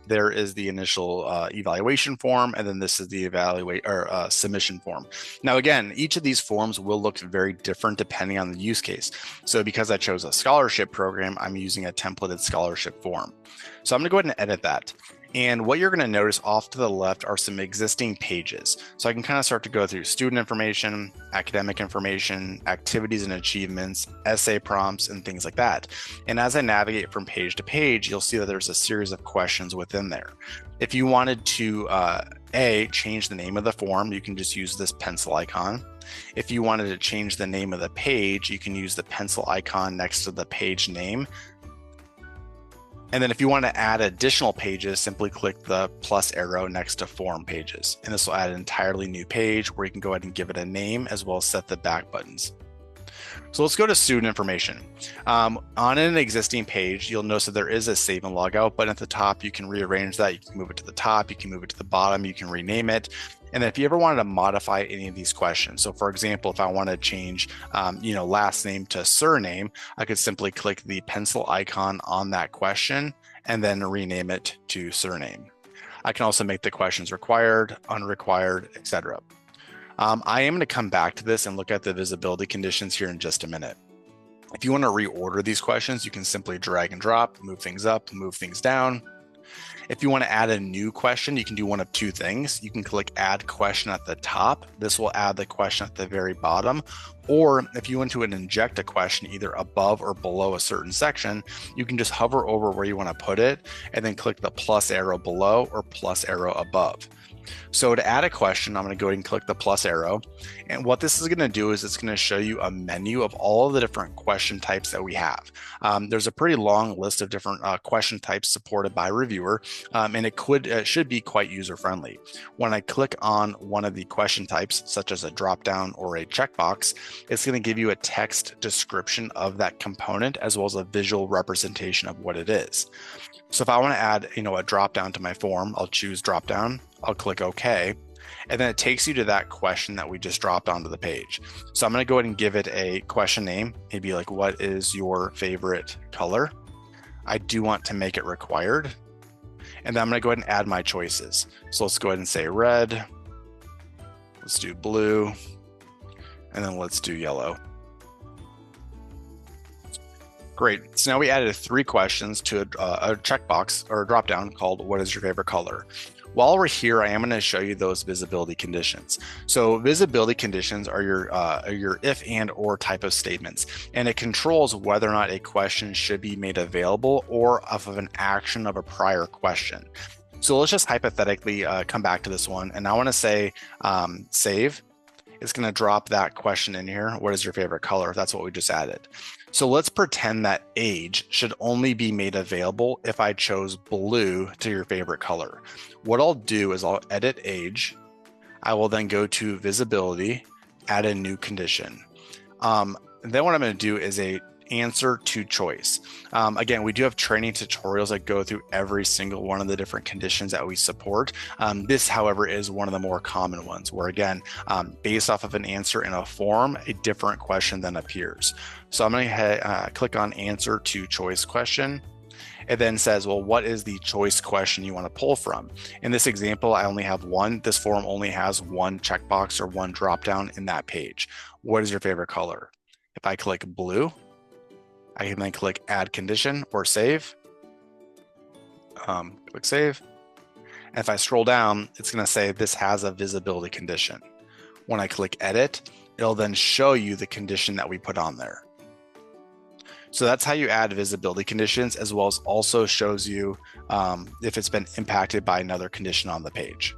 there is the initial evaluation form, and then this is the submission form. Now, again, each of these forms will look very different depending on the use case. So because I chose a scholarship program, I'm using a templated scholarship form. So I'm going to go ahead and edit that. And what you're going to notice off to the left are some existing pages. So I can kind of start to go through student information, academic information, activities and achievements, essay prompts, and things like that. And as I navigate from page to page, you'll see that there's a series of questions within there. If you wanted to, change the name of the form, you can just use this pencil icon. If you wanted to change the name of the page, you can use the pencil icon next to the page name. And then if you want to add additional pages, simply click the plus arrow next to form pages. And this will add an entirely new page where you can go ahead and give it a name as well as set the back buttons. So let's go to student information. On an existing page, you'll notice that there is a save and logout button at the top. You can rearrange that. You can move it to the top. You can move it to the bottom. You can rename it. And then if you ever wanted to modify any of these questions, so for example, if I want to change, last name to surname, I could simply click the pencil icon on that question and then rename it to surname. I can also make the questions required, unrequired, etc. I am going to come back to this and look at the visibility conditions here in just a minute. If you want to reorder these questions, you can simply drag and drop, move things up, move things down. If you want to add a new question, you can do one of two things. You can click add question at the top. This will add the question at the very bottom. Or if you want to inject a question either above or below a certain section, you can just hover over where you want to put it and then click the plus arrow below or plus arrow above. So to add a question, I'm going to go ahead and click the plus arrow. And what this is going to do is it's going to show you a menu of all of the different question types that we have. There's a pretty long list of different question types supported by Reviewr, and it should be quite user-friendly. When I click on one of the question types, such as a dropdown or a checkbox, it's going to give you a text description of that component as well as a visual representation of what it is. So if I want to add, a drop down to my form, I'll choose drop down, I'll click OK, and then it takes you to that question that we just dropped onto the page. So I'm going to go ahead and give it a question name, maybe like, what is your favorite color? I do want to make it required. And then I'm going to go ahead and add my choices. So let's go ahead and say red, let's do blue, and then let's do yellow. Great. So now we added 3 questions to a checkbox or a dropdown called what is your favorite color? While we're here, I am going to show you those visibility conditions. So visibility conditions are your if and or type of statements, and it controls whether or not a question should be made available or of an action of a prior question. So let's just hypothetically come back to this one, and I want to say save. It's going to drop that question in here. What is your favorite color? That's what we just added. So let's pretend that age should only be made available if I chose blue to your favorite color. What I'll do is I'll edit age. I will then go to visibility, add a new condition. Then what I'm going to do is a answer to choice. Again, we do have training tutorials that go through every single one of the different conditions that we support. This, however, is one of the more common ones where, again, based off of an answer in a form, a different question then appears. So I'm going to click on answer to choice question. It then says, well, what is the choice question you want to pull from? In this example, I only have one. This form only has one checkbox or one dropdown in that page. What is your favorite color? If I click blue, I can then click add condition or save. Click save. And if I scroll down, it's going to say this has a visibility condition. When I click edit, it'll then show you the condition that we put on there. So that's how you add visibility conditions, as well as also shows you if it's been impacted by another condition on the page.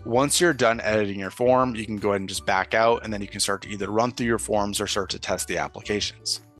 Once you're done editing your form, you can go ahead and just back out, and then you can start to either run through your forms or start to test the applications.